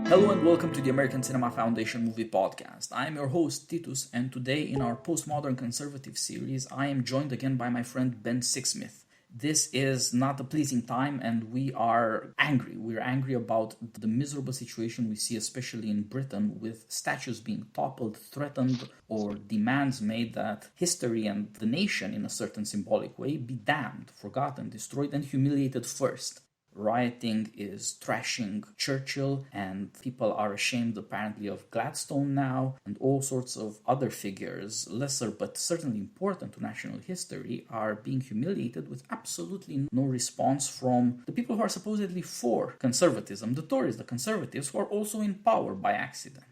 Hello and welcome to the American Cinema Foundation Movie Podcast. I am your host, Titus, and today in our Postmodern Conservative series, I am joined again by my friend Ben Sixsmith. This is not a pleasing time and we are angry. We're angry about the miserable situation we see, especially in Britain, with statues being toppled, threatened, or demands made that history and the nation, in a certain symbolic way, be damned, forgotten, destroyed, and humiliated first. Rioting is trashing Churchill, and people are ashamed apparently of Gladstone now, and all sorts of other figures, lesser but certainly important to national history, are being humiliated with absolutely no response from the people who are supposedly for conservatism, the Tories, the conservatives, who are also in power by accident.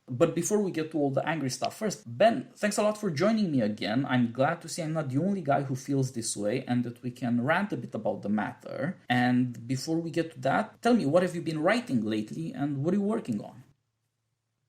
But before we get to all the angry stuff, first, Ben, thanks a lot for joining me again. I'm glad to see I'm not the only guy who feels this way and that we can rant a bit about the matter. And before we get to that, tell me, what have you been writing lately and what are you working on?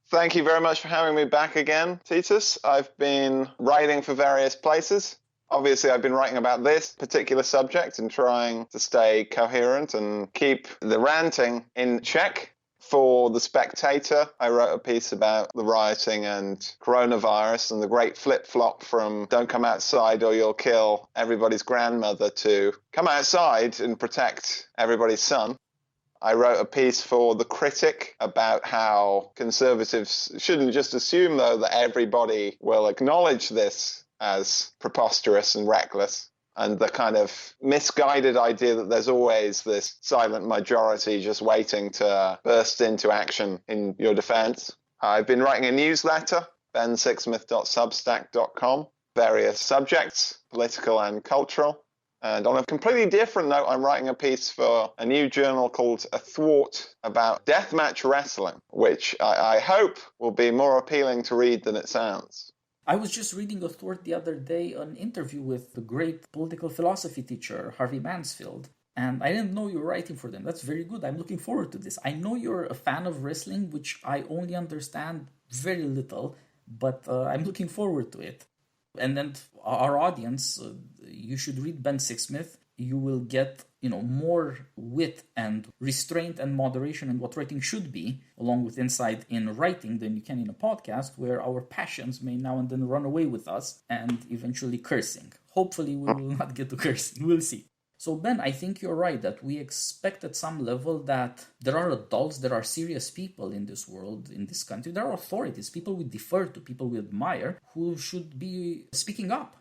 Thank you very much for having me back again, Titus. I've been writing for various places. Obviously, I've been writing about this particular subject and trying to stay coherent and keep the ranting in check. For The Spectator, I wrote a piece about the rioting and coronavirus and the great flip-flop from don't come outside or you'll kill everybody's grandmother to come outside and protect everybody's son. I wrote a piece for The Critic about how conservatives shouldn't just assume, though, that everybody will acknowledge this as preposterous and reckless, and the kind of misguided idea that there's always this silent majority just waiting to burst into action in your defense. I've been writing a newsletter, bensixsmith.substack.com, various subjects, political and cultural. And on a completely different note, I'm writing a piece for a new journal called Athwart about deathmatch wrestling, which I hope will be more appealing to read than it sounds. I was just reading Athwart the other day, an interview with the great political philosophy teacher, Harvey Mansfield, and I didn't know you were writing for them. That's very good. I'm looking forward to this. I know you're a fan of wrestling, which I only understand very little, but I'm looking forward to it. And then our audience, you should read Ben Sixsmith. You will get, more wit and restraint and moderation in what writing should be, along with insight in writing than you can in a podcast, where our passions may now and then run away with us and eventually cursing. Hopefully we will not get to cursing. We'll see. So Ben, I think you're right that we expect at some level that there are adults, there are serious people in this world, in this country. There are authorities, people we defer to, people we admire, who should be speaking up.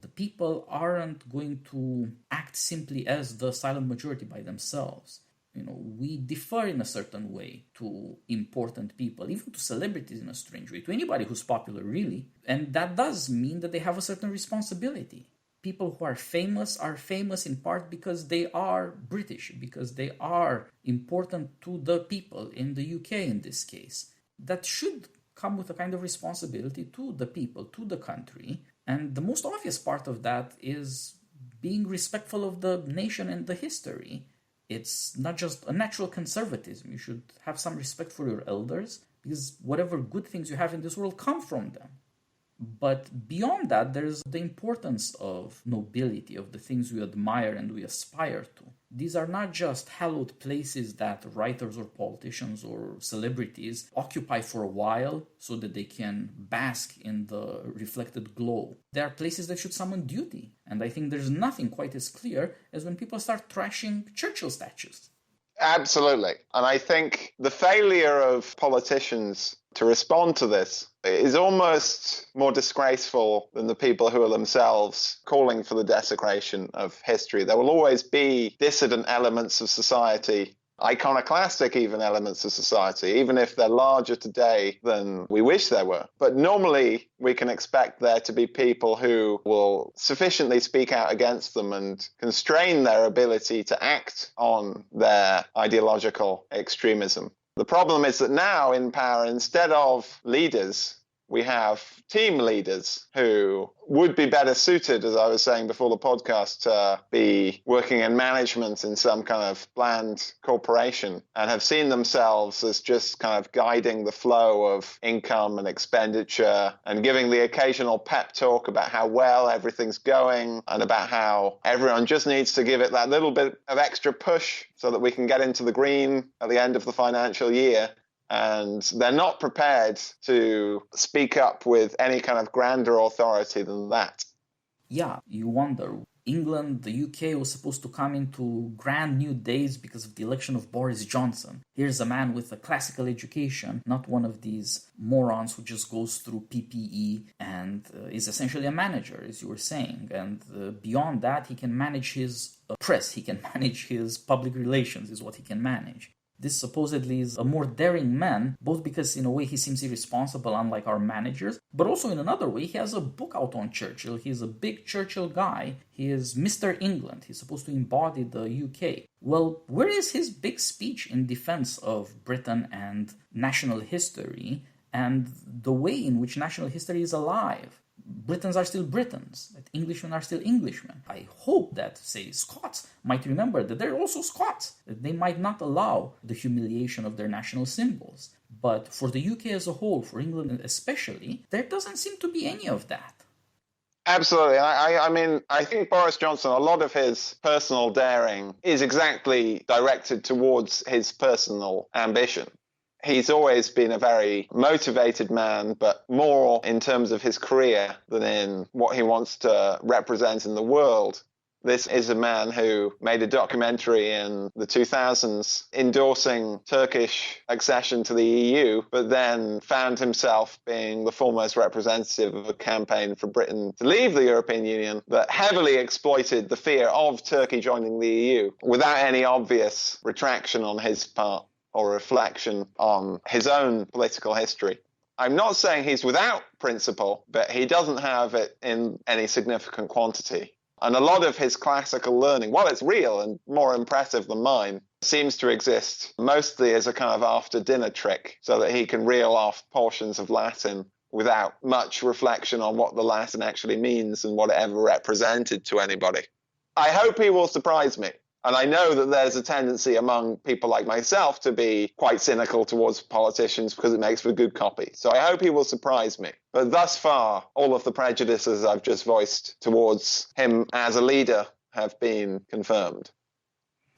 The people aren't going to act simply as the silent majority by themselves. We defer in a certain way to important people, even to celebrities in a strange way, to anybody who's popular, really. And that does mean that they have a certain responsibility. People who are famous in part because they are British, because they are important to the people in the UK in this case. That should come with a kind of responsibility to the people, to the country. And the most obvious part of that is being respectful of the nation and the history. It's not just a natural conservatism. You should have some respect for your elders, because whatever good things you have in this world come from them. But beyond that, there's the importance of nobility, of the things we admire and we aspire to. These are not just hallowed places that writers or politicians or celebrities occupy for a while so that they can bask in the reflected glow. They are places that should summon duty. And I think there's nothing quite as clear as when people start trashing Churchill statues. Absolutely. And I think the failure of politicians to respond to this is almost more disgraceful than the people who are themselves calling for the desecration of history. There will always be dissident elements of society, iconoclastic even elements of society, even if they're larger today than we wish there were. But normally we can expect there to be people who will sufficiently speak out against them and constrain their ability to act on their ideological extremism. The problem is that now in power, instead of leaders, we have team leaders who would be better suited, as I was saying before the podcast, to be working in management in some kind of bland corporation and have seen themselves as just kind of guiding the flow of income and expenditure and giving the occasional pep talk about how well everything's going and about how everyone just needs to give it that little bit of extra push so that we can get into the green at the end of the financial year. and they're not prepared to speak up with any kind of grander authority than that. Yeah, you wonder. England, the UK was supposed to come into grand new days because of the election of Boris Johnson. Here's a man with a classical education, not one of these morons who just goes through PPE and is essentially a manager, as you were saying. And beyond that, he can manage his press, he can manage his public relations, is what he can manage. This supposedly is a more daring man, both because in a way he seems irresponsible, unlike our managers, but also in another way he has a book out on Churchill. He's a big Churchill guy. He is Mr. England. He's supposed to embody the UK. Well, where is his big speech in defense of Britain and national history and the way in which national history is alive? Britons are still Britons, that Englishmen are still Englishmen. I hope that, say, Scots might remember that they're also Scots, that they might not allow the humiliation of their national symbols. But for the UK as a whole, for England especially, there doesn't seem to be any of that. Absolutely. I mean, I think Boris Johnson, a lot of his personal daring is exactly directed towards his personal ambition. He's always been a very motivated man, but more in terms of his career than in what he wants to represent in the world. This is a man who made a documentary in the 2000s endorsing Turkish accession to the EU, but then found himself being the foremost representative of a campaign for Britain to leave the European Union that heavily exploited the fear of Turkey joining the EU without any obvious retraction on his part or reflection on his own political history. I'm not saying he's without principle, but he doesn't have it in any significant quantity. And a lot of his classical learning, while it's real and more impressive than mine, seems to exist mostly as a kind of after-dinner trick so that he can reel off portions of Latin without much reflection on what the Latin actually means and what it ever represented to anybody. I hope he will surprise me. And I know that there's a tendency among people like myself to be quite cynical towards politicians because it makes for good copy. So I hope he will surprise me. But thus far, all of the prejudices I've just voiced towards him as a leader have been confirmed.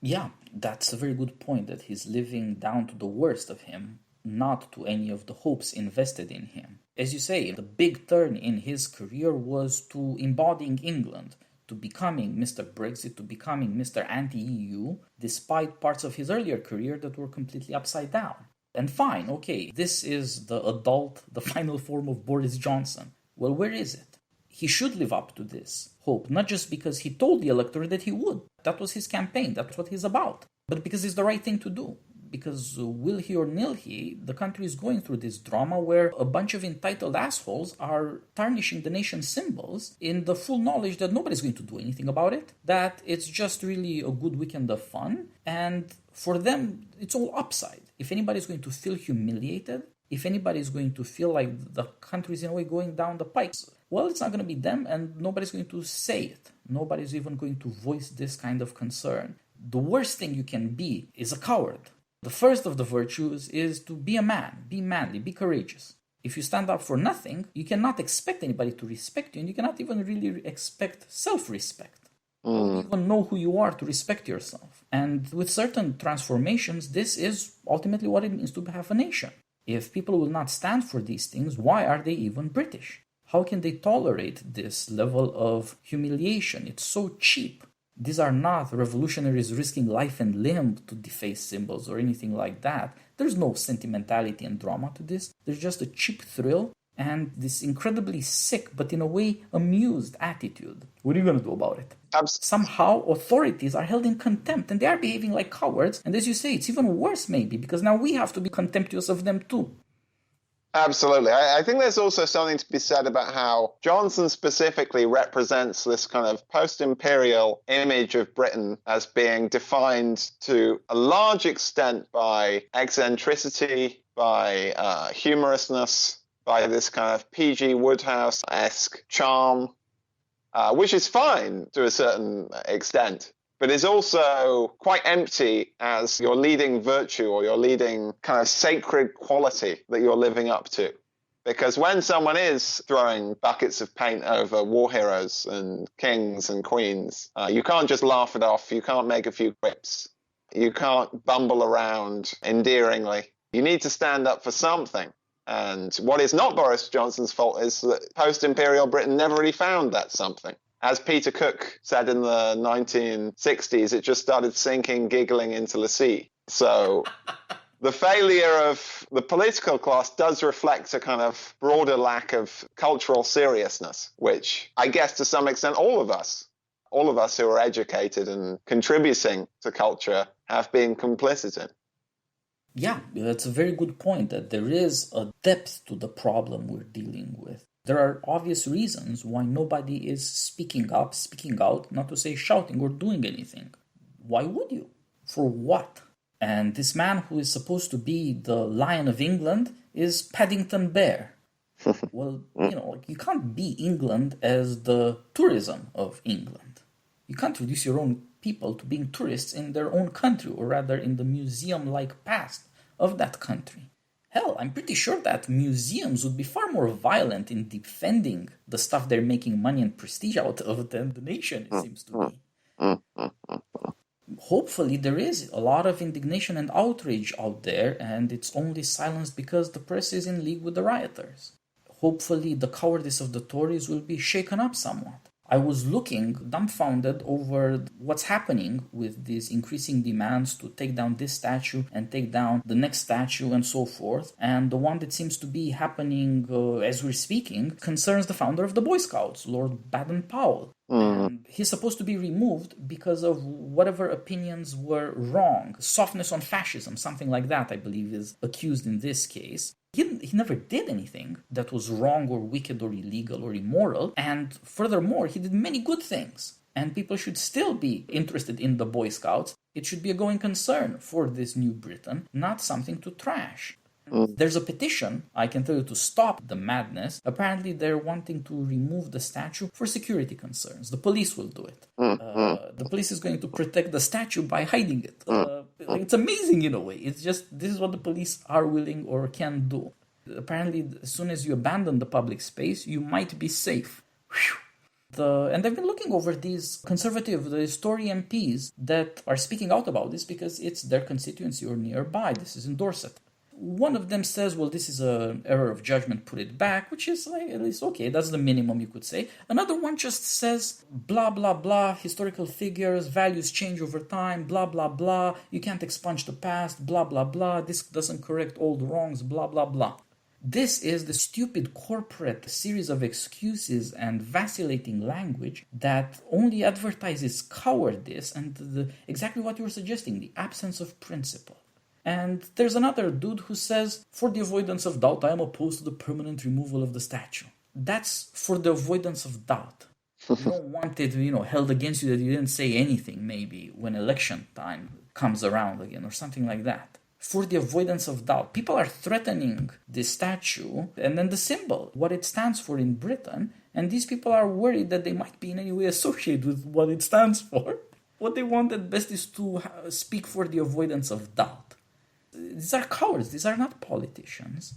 Yeah, that's a very good point, that he's living down to the worst of him, not to any of the hopes invested in him. As you say, the big turn in his career was to embodying England, to becoming Mr. Brexit, to becoming Mr. Anti-EU, despite parts of his earlier career that were completely upside down. And fine, okay, this is the adult, the final form of Boris Johnson. Well, where is it? He should live up to this hope, not just because he told the electorate that he would. That was his campaign, that's what he's about. But because it's the right thing to do. Because will he or nil he, the country is going through this drama where a bunch of entitled assholes are tarnishing the nation's symbols in the full knowledge that nobody's going to do anything about it, that it's just really a good weekend of fun, and for them, it's all upside. If anybody's going to feel humiliated, if anybody's going to feel like the country's in a way going down the pipes, well, it's not going to be them, and nobody's going to say it. Nobody's even going to voice this kind of concern. The worst thing you can be is a coward. The first of the virtues is to be a man, be manly, be courageous. If you stand up for nothing, you cannot expect anybody to respect you, and you cannot even really expect self-respect. You don't even know who you are to respect yourself. And with certain transformations, this is ultimately what it means to have a nation. If people will not stand for these things, why are they even British? How can they tolerate this level of humiliation? It's so cheap. These are not revolutionaries risking life and limb to deface symbols or anything like that. There's no sentimentality and drama to this. There's just a cheap thrill and this incredibly sick, but in a way amused attitude. What are you going to do about it? Somehow authorities are held in contempt and they are behaving like cowards. And as you say, it's even worse maybe because now we have to be contemptuous of them too. Absolutely. I think there's also something to be said about how Johnson specifically represents this kind of post-imperial image of Britain as being defined to a large extent by eccentricity, by humorousness, by this kind of P.G. Wodehouse-esque charm, which is fine to a certain extent, but is also quite empty as your leading virtue or your leading kind of sacred quality that you're living up to. Because when someone is throwing buckets of paint over war heroes and kings and queens, you can't just laugh it off. You can't make a few quips. You can't bumble around endearingly. You need to stand up for something. And what is not Boris Johnson's fault is that post-imperial Britain never really found that something. As Peter Cook said in the 1960s, it just started sinking, giggling into the sea. So the failure of the political class does reflect a kind of broader lack of cultural seriousness, which I guess to some extent all of us who are educated and contributing to culture have been complicit in. Yeah, that's a very good point, that there is a depth to the problem we're dealing with. There are obvious reasons why nobody is speaking up, speaking out, not to say shouting or doing anything. Why would you? For what? And this man who is supposed to be the Lion of England is Paddington Bear. Well, you can't be England as the tourism of England. You can't reduce your own people to being tourists in their own country, or rather in the museum-like past of that country. Hell, I'm pretty sure that museums would be far more violent in defending the stuff they're making money and prestige out of than the nation, it seems to be. Hopefully there is a lot of indignation and outrage out there, and it's only silenced because the press is in league with the rioters. Hopefully the cowardice of the Tories will be shaken up somewhat. I was looking dumbfounded over what's happening with these increasing demands to take down this statue and take down the next statue and so forth. And the one that seems to be happening as we're speaking concerns the founder of the Boy Scouts, Lord Baden-Powell. And he's supposed to be removed because of whatever opinions were wrong. Softness on fascism, something like that, I believe, is accused in this case. He never did anything that was wrong or wicked or illegal or immoral. And furthermore, he did many good things. And people should still be interested in the Boy Scouts. It should be a going concern for this new Britain, not something to trash. There's a petition, I can tell you, to stop the madness. Apparently they're wanting to remove the statue for security concerns. The police will do it. The police is going to protect the statue by hiding it. It's amazing in a way. It's just, this is what the police are willing or can do. Apparently, as soon as you abandon the public space, you might be safe. And I've been looking over these conservative, the Tory MPs that are speaking out about this because it's their constituency or nearby. This is in Dorset. One of them says, well, this is an error of judgment, put it back, which is at least okay, that's the minimum you could say. Another one just says, blah, blah, blah, historical figures, values change over time, blah, blah, blah, you can't expunge the past, blah, blah, blah, this doesn't correct old wrongs, blah, blah, blah. This is the stupid corporate series of excuses and vacillating language that only advertises cowardice and exactly what you were suggesting, the absence of principle. And there's another dude who says, for the avoidance of doubt, I am opposed to the permanent removal of the statue. That's for the avoidance of doubt. You don't want it, held against you that you didn't say anything, maybe, when election time comes around again, or something like that. For the avoidance of doubt. People are threatening this statue, and then the symbol, what it stands for in Britain, and these people are worried that they might be in any way associated with what it stands for. What they want at best is to speak for the avoidance of doubt. These are cowards. These are not politicians.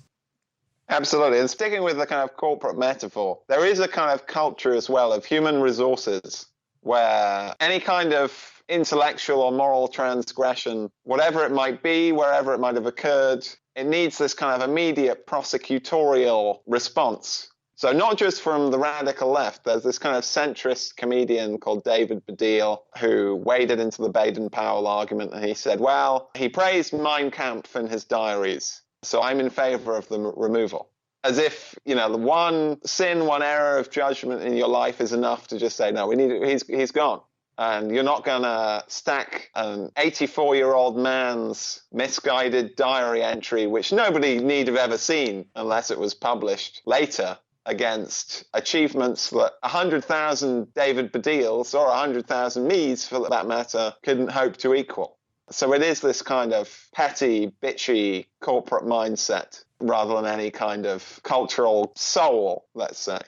Absolutely. And sticking with the kind of corporate metaphor, there is a kind of culture as well of human resources where any kind of intellectual or moral transgression, whatever it might be, wherever it might have occurred, it needs this kind of immediate prosecutorial response. So not just from the radical left, there's this kind of centrist comedian called David Baddiel who waded into the Baden-Powell argument, and he said, well, he praised Mein Kampf in his diaries, so I'm in favor of the removal. As if, the one sin, one error of judgment in your life is enough to just say, no, we need it. He's gone. And you're not going to stack an 84-year-old man's misguided diary entry, which nobody need have ever seen unless it was published later, against achievements that 100,000 David Baddiels or 100,000 me's, for that matter, couldn't hope to equal. So it is this kind of petty, bitchy corporate mindset rather than any kind of cultural soul, let's say.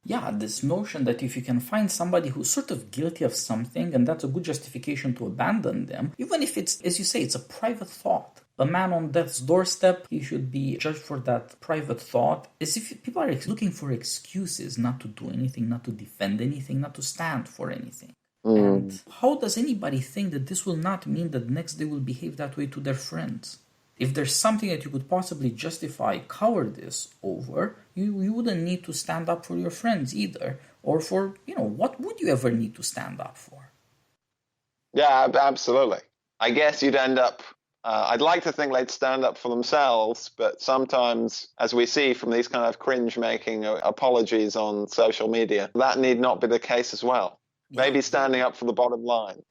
Yeah, this notion that if you can find somebody who's sort of guilty of something, and that's a good justification to abandon them, even if it's, as you say, it's a private thought. A man on death's doorstep, he should be judged for that private thought. As if people are looking for excuses not to do anything, not to defend anything, not to stand for anything. And how does anybody think that this will not mean that next they will behave that way to their friends? If there's something that you could possibly justify cowardice over, you wouldn't need to stand up for your friends either. Or for, what would you ever need to stand up for? Yeah, absolutely. I guess you'd end up, I'd like to think they'd stand up for themselves, but sometimes, as we see from these kind of cringe-making apologies on social media, that need not be the case as well. Maybe standing up for the bottom line.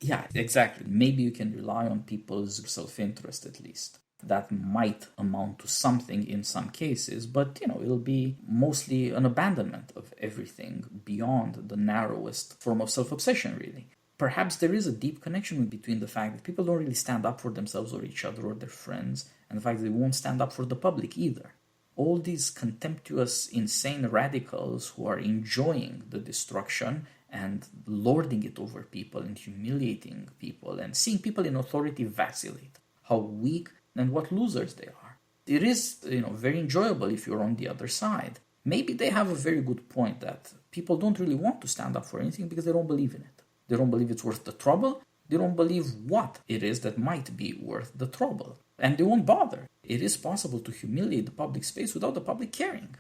Yeah, exactly. Maybe you can rely on people's self-interest at least. That might amount to something in some cases, but it'll be mostly an abandonment of everything beyond the narrowest form of self-obsession, really. Perhaps there is a deep connection between the fact that people don't really stand up for themselves or each other or their friends, and the fact that they won't stand up for the public either. All these contemptuous, insane radicals who are enjoying the destruction and lording it over people and humiliating people and seeing people in authority vacillate, how weak and what losers they are. It is, very enjoyable if you're on the other side. Maybe they have a very good point that people don't really want to stand up for anything because they don't believe in it. They don't believe it's worth the trouble. They don't believe what it is that might be worth the trouble. And they won't bother. It is possible to humiliate the public space without the public caring.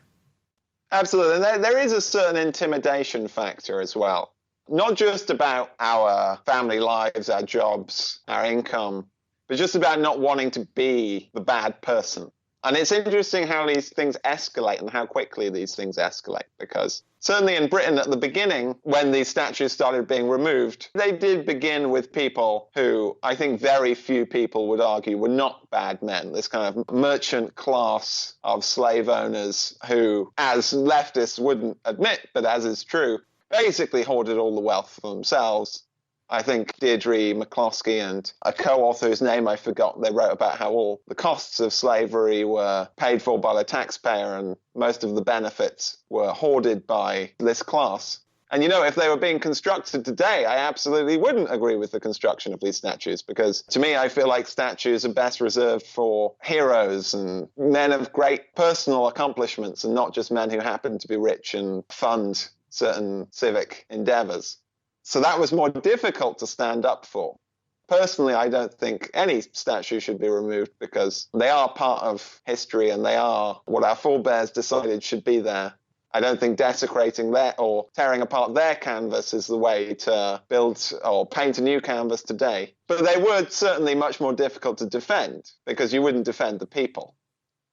Absolutely. There is a certain intimidation factor as well. Not just about our family lives, our jobs, our income, but just about not wanting to be the bad person. And it's interesting how these things escalate and how quickly these things escalate, because certainly in Britain at the beginning, when these statues started being removed, they did begin with people who I think very few people would argue were not bad men, this kind of merchant class of slave owners who, as leftists wouldn't admit, but as is true, basically hoarded all the wealth for themselves. I think Deirdre McCloskey and a co-author whose name I forgot, they wrote about how all the costs of slavery were paid for by the taxpayer and most of the benefits were hoarded by this class. And if they were being constructed today, I absolutely wouldn't agree with the construction of these statues, because to me, I feel like statues are best reserved for heroes and men of great personal accomplishments and not just men who happen to be rich and fund certain civic endeavors. So that was more difficult to stand up for. Personally, I don't think any statue should be removed because they are part of history and they are what our forebears decided should be there. I don't think desecrating or tearing apart their canvas is the way to build or paint a new canvas today. But they were certainly much more difficult to defend because you wouldn't defend the people.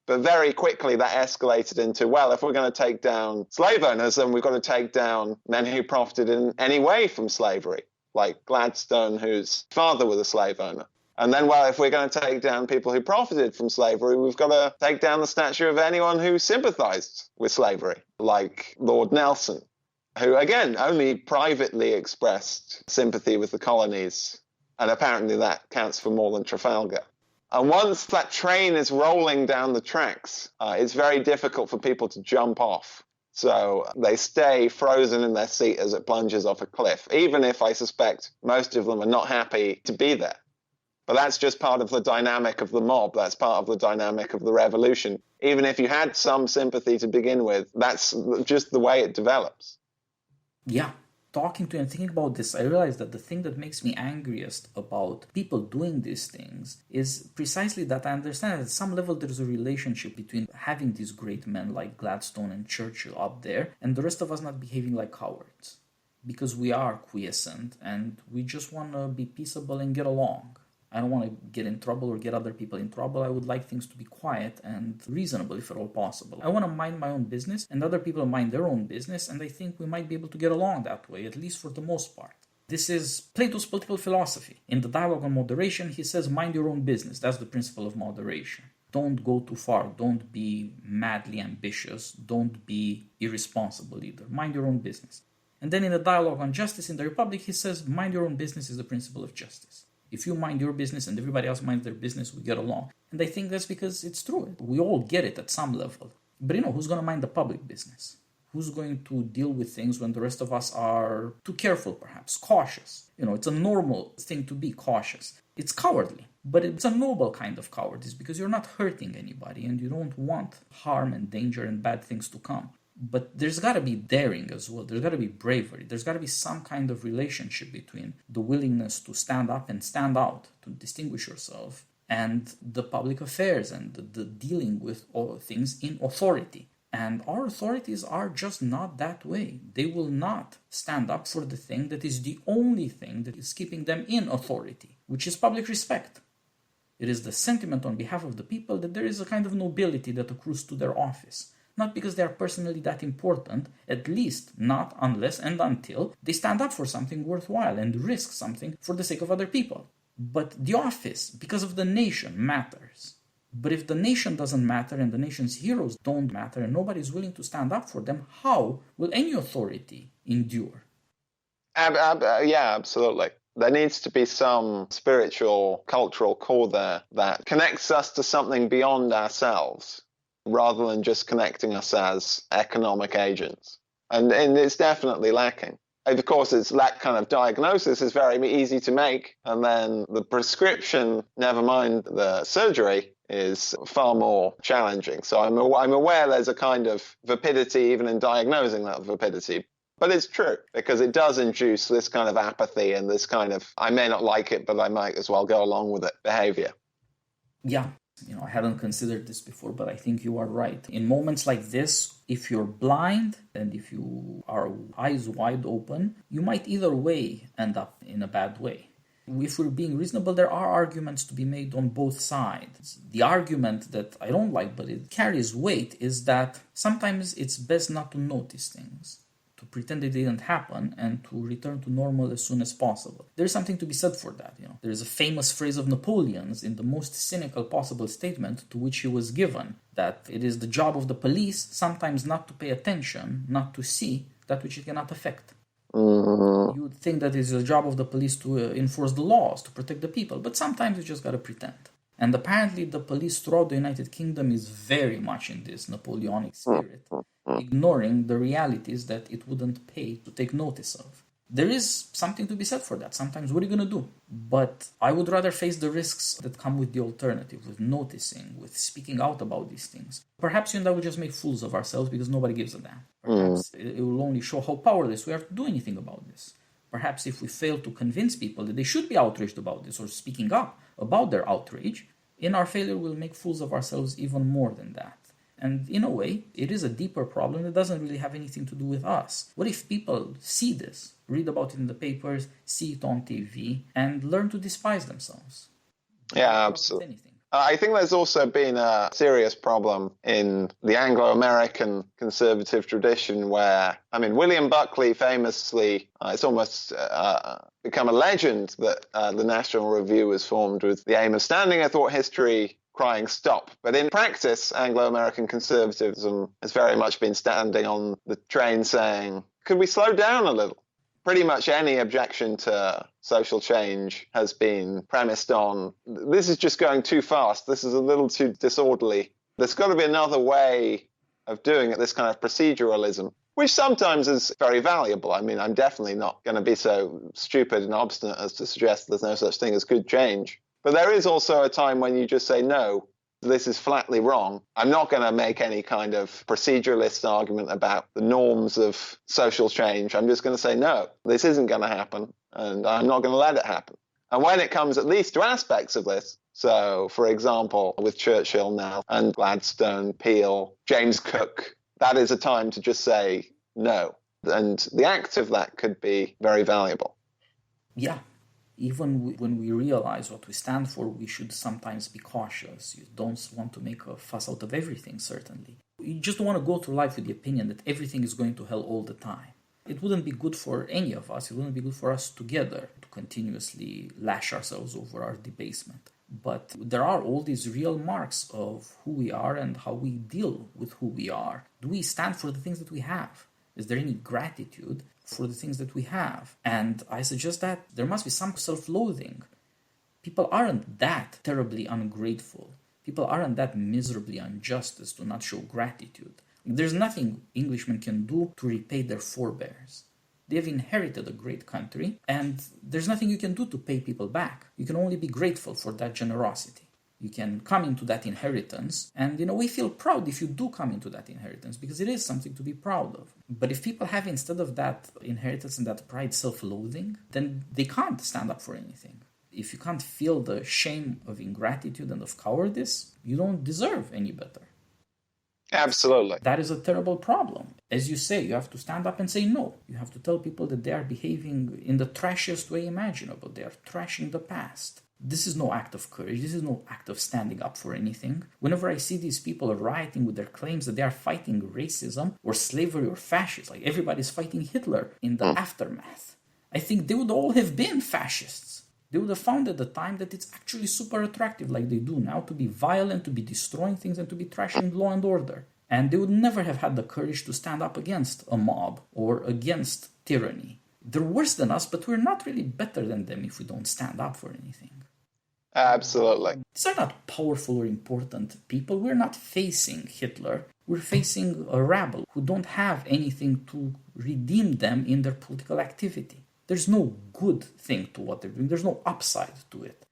But very quickly that escalated into, well, if we're going to take down slave owners, then we've got to take down men who profited in any way from slavery, like Gladstone, whose father was a slave owner. And then, well, if we're going to take down people who profited from slavery, we've got to take down the statue of anyone who sympathized with slavery, like Lord Nelson, who, again, only privately expressed sympathy with the colonies. And apparently that counts for more than Trafalgar. And once that train is rolling down the tracks, it's very difficult for people to jump off. So they stay frozen in their seat as it plunges off a cliff, even if I suspect most of them are not happy to be there. But that's just part of the dynamic of the mob. That's part of the dynamic of the revolution. Even if you had some sympathy to begin with, that's just the way it develops. Yeah. Talking to you and thinking about this, I realized that the thing that makes me angriest about people doing these things is precisely that I understand that at some level there's a relationship between having these great men like Gladstone and Churchill up there and the rest of us not behaving like cowards. Because we are quiescent and we just want to be peaceable and get along. I don't want to get in trouble or get other people in trouble. I would like things to be quiet and reasonable if at all possible. I want to mind my own business and other people mind their own business, and I think we might be able to get along that way, at least for the most part. This is Plato's political philosophy. In the dialogue on moderation, he says, mind your own business. That's the principle of moderation. Don't go too far. Don't be madly ambitious. Don't be irresponsible either. Mind your own business. And then in the dialogue on justice in the Republic, he says, mind your own business is the principle of justice. If you mind your business and everybody else minds their business, we get along. And I think that's because it's true. We all get it at some level. But who's going to mind the public business? Who's going to deal with things when the rest of us are too careful, perhaps, cautious? It's a normal thing to be cautious. It's cowardly, but it's a noble kind of cowardice because you're not hurting anybody and you don't want harm and danger and bad things to come. But there's got to be daring as well. There's got to be bravery. There's got to be some kind of relationship between the willingness to stand up and stand out, to distinguish yourself, and the public affairs and the dealing with all things in authority. And our authorities are just not that way. They will not stand up for the thing that is the only thing that is keeping them in authority, which is public respect. It is the sentiment on behalf of the people that there is a kind of nobility that accrues to their office. Not because they are personally that important, at least not unless and until they stand up for something worthwhile and risk something for the sake of other people. But the office, because of the nation, matters. But if the nation doesn't matter and the nation's heroes don't matter and nobody is willing to stand up for them, how will any authority endure? Yeah, absolutely. There needs to be some spiritual, cultural core there that connects us to something beyond ourselves, rather than just connecting us as economic agents. And it's definitely lacking. Of course, that kind of diagnosis is very easy to make, and then the prescription, never mind the surgery, is far more challenging. So I'm aware there's a kind of vapidity even in diagnosing that vapidity. But it's true, because it does induce this kind of apathy and this kind of, I may not like it, but I might as well go along with it behavior. Yeah. I hadn't considered this before, but I think you are right. In moments like this, if you're blind and if you are eyes wide open, you might either way end up in a bad way. If we're being reasonable, there are arguments to be made on both sides. The argument that I don't like, but it carries weight, is that sometimes it's best not to notice things, to pretend it didn't happen, and to return to normal as soon as possible. There's something to be said for that. There is a famous phrase of Napoleon's in the most cynical possible statement to which he was given, that it is the job of the police sometimes not to pay attention, not to see that which it cannot affect. You would think that it's the job of the police to enforce the laws, to protect the people, but sometimes you just gotta pretend. And apparently the police throughout the United Kingdom is very much in this Napoleonic spirit, ignoring the realities that it wouldn't pay to take notice of. There is something to be said for that. Sometimes, what are you going to do? But I would rather face the risks that come with the alternative, with noticing, with speaking out about these things. Perhaps you and I will just make fools of ourselves because nobody gives a damn. Perhaps it will only show how powerless we are to do anything about this. Perhaps if we fail to convince people that they should be outraged about this or speaking up about their outrage, in our failure we'll make fools of ourselves even more than that. And in a way, it is a deeper problem that doesn't really have anything to do with us. What if people see this, read about it in the papers, see it on TV, and learn to despise themselves? Yeah, absolutely. I think there's also been a serious problem in the Anglo-American conservative tradition where, William Buckley famously, it's almost become a legend that the National Review was formed with the aim of standing athwart history, crying stop. But in practice, Anglo-American conservatism has very much been standing on the train saying, could we slow down a little? Pretty much any objection to social change has been premised on, this is just going too fast, this is a little too disorderly. There's got to be another way of doing it, this kind of proceduralism, which sometimes is very valuable. I'm definitely not going to be so stupid and obstinate as to suggest there's no such thing as good change. But there is also a time when you just say, no, this is flatly wrong. I'm not going to make any kind of proceduralist argument about the norms of social change. I'm just going to say, no, this isn't going to happen, and I'm not going to let it happen. And when it comes at least to aspects of this, so, for example, with Churchill now, and Gladstone, Peel, James Cook, that is a time to just say no. And the act of that could be very valuable. Yeah. Even when we realize what we stand for, we should sometimes be cautious. You don't want to make a fuss out of everything, certainly. You just don't want to go through life with the opinion that everything is going to hell all the time. It wouldn't be good for any of us. It wouldn't be good for us together to continuously lash ourselves over our debasement. But there are all these real marks of who we are and how we deal with who we are. Do we stand for the things that we have? Is there any gratitude for the things that we have? And I suggest that there must be some self-loathing. People aren't that terribly ungrateful. People aren't that miserably unjust as to not show gratitude. There's nothing Englishmen can do to repay their forebears. They've inherited a great country, and there's nothing you can do to pay people back. You can only be grateful for that generosity. You can come into that inheritance, and in a way feel proud if you do come into that inheritance, because it is something to be proud of. But if people have, instead of that inheritance and that pride, self-loathing, then they can't stand up for anything. If you can't feel the shame of ingratitude and of cowardice, you don't deserve any better. Absolutely. That is a terrible problem. As you say, you have to stand up and say no. You have to tell people that they are behaving in the trashiest way imaginable. They are trashing the past. This is no act of courage. This is no act of standing up for anything. Whenever I see these people rioting with their claims that they are fighting racism or slavery or fascism, like everybody's fighting Hitler in the aftermath, I think they would all have been fascists. They would have found at the time that it's actually super attractive, like they do now, to be violent, to be destroying things, and to be trashing law and order. And they would never have had the courage to stand up against a mob or against tyranny. They're worse than us, but we're not really better than them if we don't stand up for anything. Absolutely. These are not powerful or important people. We're not facing Hitler. We're facing a rabble who don't have anything to redeem them in their political activity. There's no good thing to what they're doing. There's no upside to it.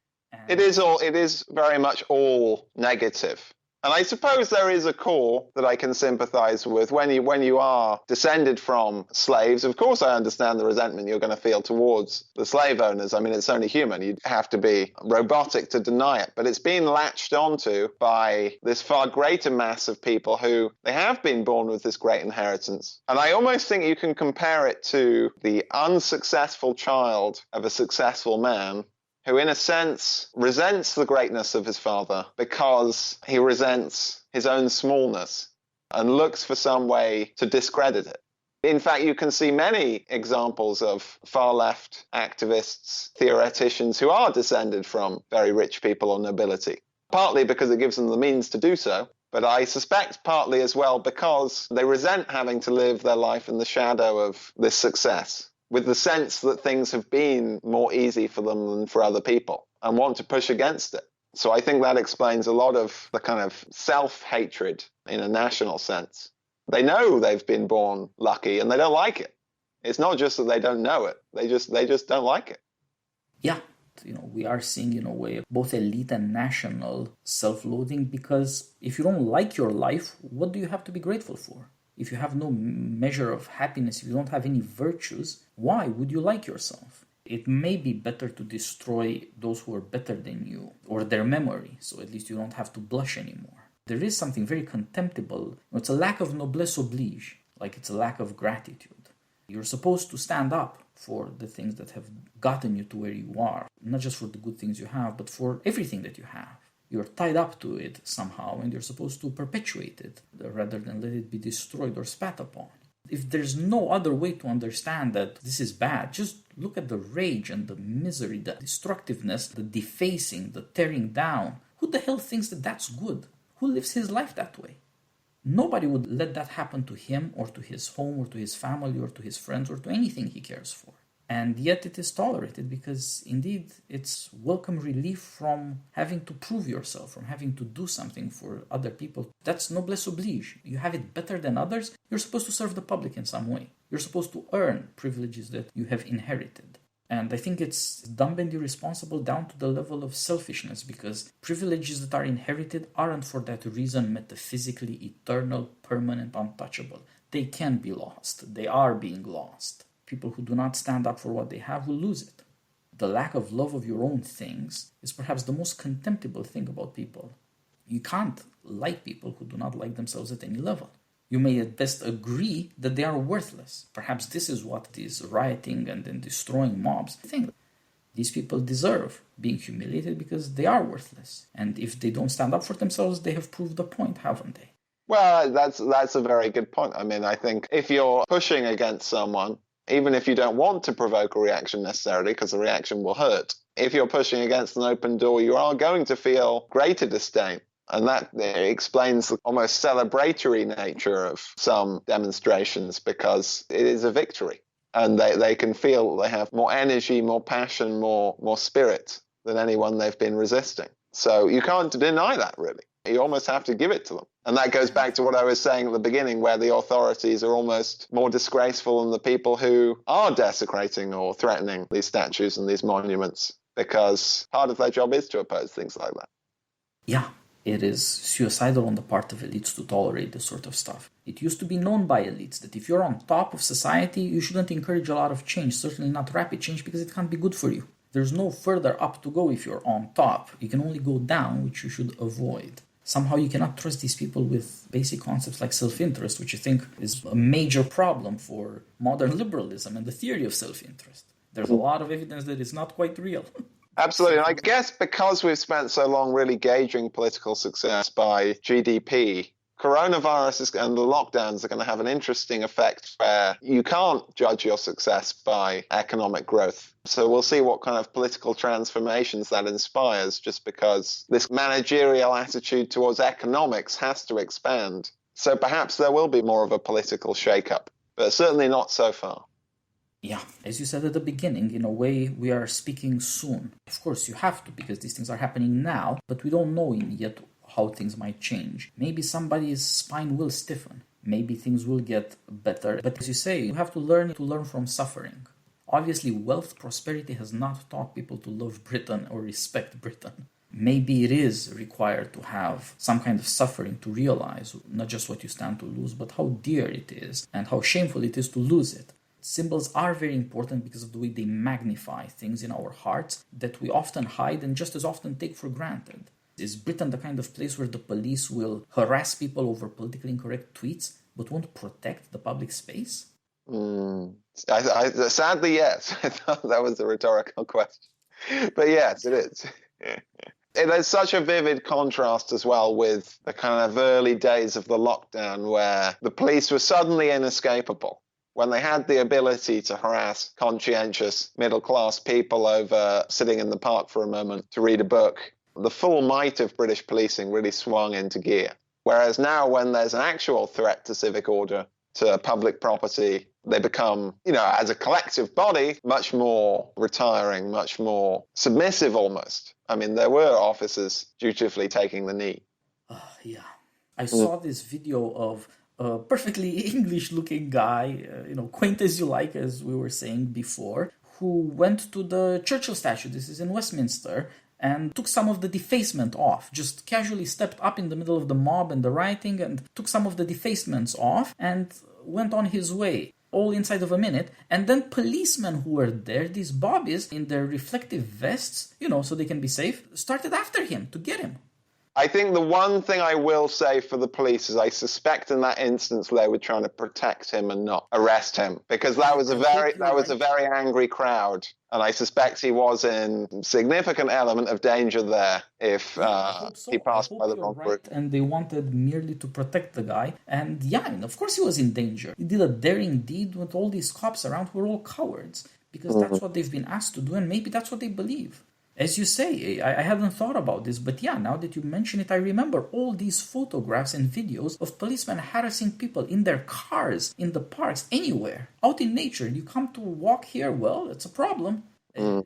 It is very much all negative. And I suppose there is a core that I can sympathize with. When you are descended from slaves, of course I understand the resentment you're going to feel towards the slave owners. I mean, it's only human. You'd have to be robotic to deny it. But it's been latched onto by this far greater mass of people who they have been born with this great inheritance. And I almost think you can compare it to the unsuccessful child of a successful man who in a sense resents the greatness of his father because he resents his own smallness and looks for some way to discredit it. In fact, you can see many examples of far-left activists, theoreticians who are descended from very rich people or nobility, partly because it gives them the means to do so, but I suspect partly as well because they resent having to live their life in the shadow of this success, with the sense that things have been more easy for them than for other people, and want to push against it. So I think that explains a lot of the kind of self-hatred in a national sense. They know they've been born lucky and they don't like it. It's not just that they don't know it. They just don't like it. Yeah. We are seeing, in a way, both elite and national self-loathing, because if you don't like your life, what do you have to be grateful for? If you have no measure of happiness, if you don't have any virtues, why would you like yourself? It may be better to destroy those who are better than you, or their memory, so at least you don't have to blush anymore. There is something very contemptible. It's a lack of noblesse oblige, like it's a lack of gratitude. You're supposed to stand up for the things that have gotten you to where you are, not just for the good things you have, but for everything that you have. You're tied up to it somehow, and you're supposed to perpetuate it rather than let it be destroyed or spat upon. If there's no other way to understand that this is bad, just look at the rage and the misery, the destructiveness, the defacing, the tearing down. Who the hell thinks that that's good? Who lives his life that way? Nobody would let that happen to him or to his home or to his family or to his friends or to anything he cares for. And yet it is tolerated because, indeed, it's welcome relief from having to prove yourself, from having to do something for other people. That's noblesse oblige. You have it better than others. You're supposed to serve the public in some way. You're supposed to earn privileges that you have inherited. And I think it's dumb and irresponsible down to the level of selfishness, because privileges that are inherited aren't for that reason metaphysically eternal, permanent, untouchable. They can be lost. They are being lost. People who do not stand up for what they have will lose it. The lack of love of your own things is perhaps the most contemptible thing about people. You can't like people who do not like themselves at any level. You may at best agree that they are worthless. Perhaps this is what is rioting and then destroying mobs think. These people deserve being humiliated because they are worthless. And if they don't stand up for themselves, they have proved the point, haven't they? Well, that's a very good point. I mean, I think if you're pushing against someone, even if you don't want to provoke a reaction necessarily, because the reaction will hurt, if you're pushing against an open door, you are going to feel greater disdain. And that explains the almost celebratory nature of some demonstrations, because it is a victory. And they can feel they have more energy, more passion, more spirit than anyone they've been resisting. So you can't deny that, really. You almost have to give it to them. And that goes back to what I was saying at the beginning, where the authorities are almost more disgraceful than the people who are desecrating or threatening these statues and these monuments, because part of their job is to oppose things like that. Yeah, it is suicidal on the part of elites to tolerate this sort of stuff. It used to be known by elites that if you're on top of society, you shouldn't encourage a lot of change, certainly not rapid change, because it can't be good for you. There's no further up to go if you're on top. You can only go down, which you should avoid. Somehow you cannot trust these people with basic concepts like self-interest, which I think is a major problem for modern liberalism and the theory of self-interest. There's a lot of evidence that it's not quite real. Absolutely. And I guess because we've spent so long really gauging political success by GDP, coronavirus and the lockdowns are going to have an interesting effect where you can't judge your success by economic growth. So we'll see what kind of political transformations that inspires, just because this managerial attitude towards economics has to expand. So perhaps there will be more of a political shake-up, but certainly not so far. Yeah, as you said at the beginning, in a way, we are speaking soon. Of course, you have to, because these things are happening now, but we don't know yet how things might change. Maybe somebody's spine will stiffen. Maybe things will get better. But as you say, you have to learn from suffering. Obviously, wealth, prosperity has not taught people to love Britain or respect Britain. Maybe it is required to have some kind of suffering to realize not just what you stand to lose, but how dear it is and how shameful it is to lose it. Symbols are very important because of the way they magnify things in our hearts that we often hide and just as often take for granted. Is Britain the kind of place where the police will harass people over politically incorrect tweets but won't protect the public space? Sadly, yes. I thought that was a rhetorical question. But yes, it is. There's such a vivid contrast as well with the kind of early days of the lockdown where the police were suddenly inescapable. When they had the ability to harass conscientious middle-class people over sitting in the park for a moment to read a book, the full might of British policing really swung into gear. Whereas now, when there's an actual threat to civic order, to public property, they become, as a collective body, much more retiring, much more submissive almost. I mean, there were officers dutifully taking the knee. Yeah. I saw this video of a perfectly English-looking guy, quaint as you like, as we were saying before, who went to the Churchill statue, this is in Westminster, and took some of the defacement off, just casually stepped up in the middle of the mob and the rioting and took some of the defacements off and went on his way, all inside of a minute. And then policemen who were there, these bobbies in their reflective vests, so they can be safe, started after him to get him. I think the one thing I will say for the police is I suspect in that instance they were trying to protect him and not arrest him, because that was a very angry crowd, and I suspect he was in significant element of danger there if he passed by the wrong route. And they wanted merely to protect the guy, and of course he was in danger. He did a daring deed with all these cops around who were all cowards, because that's what they've been asked to do, and maybe that's what they believe. As you say, I hadn't thought about this, but now that you mention it, I remember all these photographs and videos of policemen harassing people in their cars, in the parks, anywhere, out in nature. You come to walk here, well, it's a problem.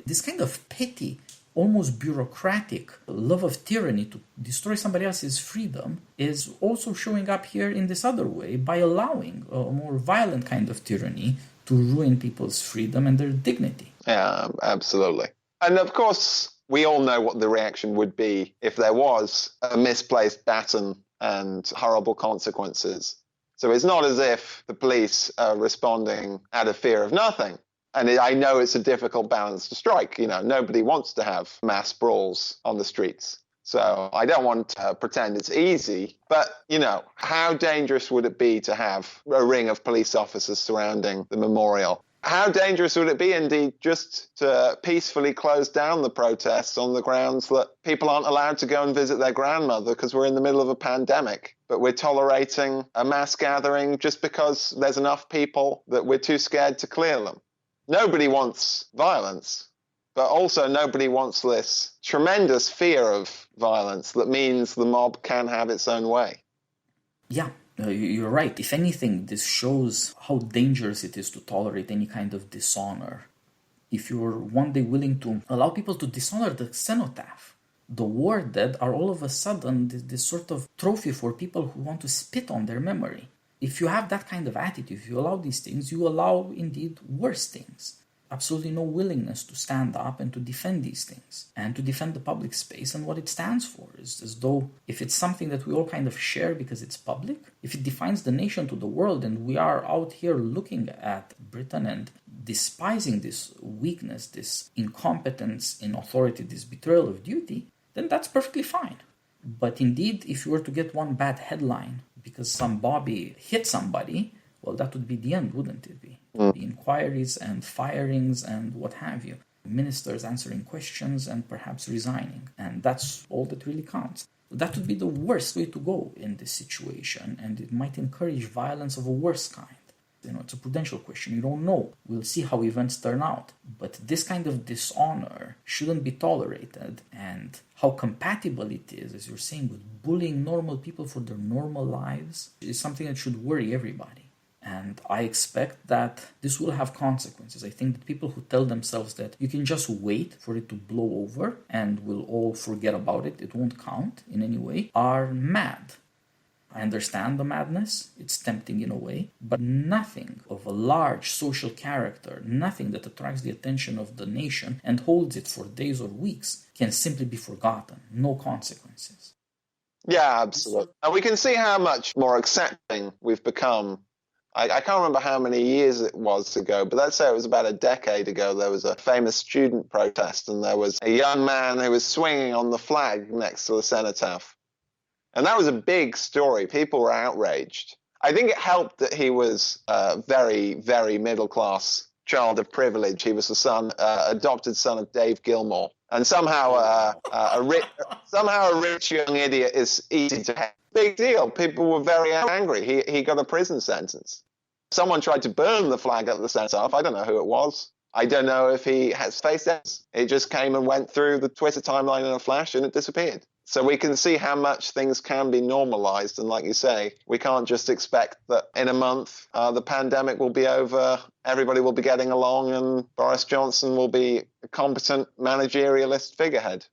This kind of petty, almost bureaucratic love of tyranny to destroy somebody else's freedom is also showing up here in this other way by allowing a more violent kind of tyranny to ruin people's freedom and their dignity. Yeah, absolutely. And of course, we all know what the reaction would be if there was a misplaced baton and horrible consequences. So it's not as if the police are responding out of fear of nothing. And I know it's a difficult balance to strike. Nobody wants to have mass brawls on the streets. So I don't want to pretend it's easy. But, how dangerous would it be to have a ring of police officers surrounding the memorial? How dangerous would it be, indeed, just to peacefully close down the protests on the grounds that people aren't allowed to go and visit their grandmother because we're in the middle of a pandemic, but we're tolerating a mass gathering just because there's enough people that we're too scared to clear them? Nobody wants violence, but also nobody wants this tremendous fear of violence that means the mob can have its own way. Yeah. You're right. If anything, this shows how dangerous it is to tolerate any kind of dishonor. If you're one day willing to allow people to dishonor the cenotaph, the war dead are all of a sudden this sort of trophy for people who want to spit on their memory. If you have that kind of attitude, if you allow these things, you allow indeed worse things. Absolutely no willingness to stand up and to defend these things and to defend the public space and what it stands for. It's as though if it's something that we all kind of share because it's public, if it defines the nation to the world and we are out here looking at Britain and despising this weakness, this incompetence in authority, this betrayal of duty, then that's perfectly fine. But indeed, if you were to get one bad headline because some Bobby hit somebody, well, that would be the end, wouldn't it be? The inquiries and firings and what have you. Ministers answering questions and perhaps resigning. And that's all that really counts. That would be the worst way to go in this situation, and it might encourage violence of a worse kind. It's a prudential question. You don't know. We'll see how events turn out. But this kind of dishonor shouldn't be tolerated. And how compatible it is, as you're saying, with bullying normal people for their normal lives is something that should worry everybody. And I expect that this will have consequences. I think that people who tell themselves that you can just wait for it to blow over and we'll all forget about it, it won't count in any way, are mad. I understand the madness, it's tempting in a way, but nothing of a large social character, nothing that attracts the attention of the nation and holds it for days or weeks can simply be forgotten. No consequences. Yeah, absolutely. And we can see how much more accepting we've become. I can't remember how many years it was ago, but let's say it was about a decade ago. There was a famous student protest, and there was a young man who was swinging on the flag next to the cenotaph. And that was a big story. People were outraged. I think it helped that he was a very, very middle-class child of privilege. He was the adopted son of Dave Gilmore. And somehow a rich young idiot is easy to hate. Big deal. People were very angry. He got a prison sentence. Someone tried to burn the flag at the cenotaph. I don't know who it was. I don't know if he has faced it. It just came and went through the Twitter timeline in a flash and it disappeared. So we can see how much things can be normalized. And like you say, we can't just expect that in a month the pandemic will be over, everybody will be getting along, and Boris Johnson will be a competent managerialist figurehead.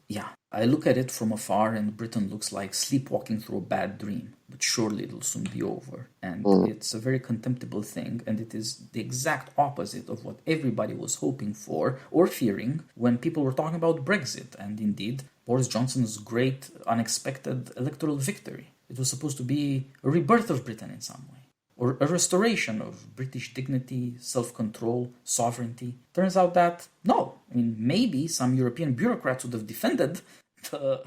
Yeah, I look at it from afar and Britain looks like sleepwalking through a bad dream. But surely it'll soon be over. And it's a very contemptible thing. And it is the exact opposite of what everybody was hoping for or fearing when people were talking about Brexit. And indeed, Boris Johnson's great unexpected electoral victory. It was supposed to be a rebirth of Britain in some way. Or a restoration of British dignity, self-control, sovereignty. Turns out that, no. I mean, maybe some European bureaucrats would have defended the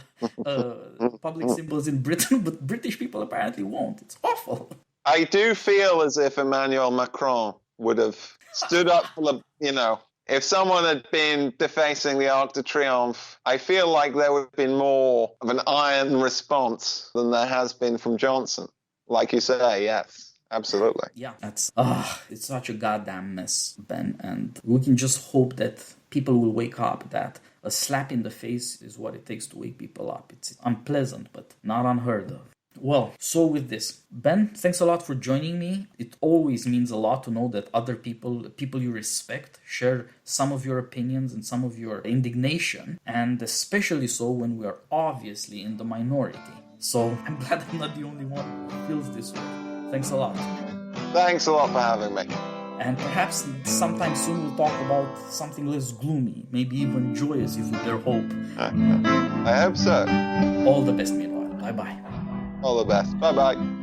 public symbols in Britain, but British people apparently won't. It's awful. I do feel as if Emmanuel Macron would have stood up for if someone had been defacing the Arc de Triomphe, I feel like there would have been more of an iron response than there has been from Johnson. Like you say, yes. Absolutely. Yeah, it's such a goddamn mess, Ben, and we can just hope that people will wake up, that a slap in the face is what it takes to wake people up. It's unpleasant, but not unheard of. Well, so with this, Ben, thanks a lot for joining me. It always means a lot to know that other people you respect, share some of your opinions and some of your indignation, and especially so when we are obviously in the minority. So I'm glad I'm not the only one who feels this way. Thanks a lot. Thanks a lot for having me. And perhaps sometime soon we'll talk about something less gloomy, maybe even joyous if we dare hope. I hope so. All the best meanwhile. Bye-bye. All the best. Bye-bye.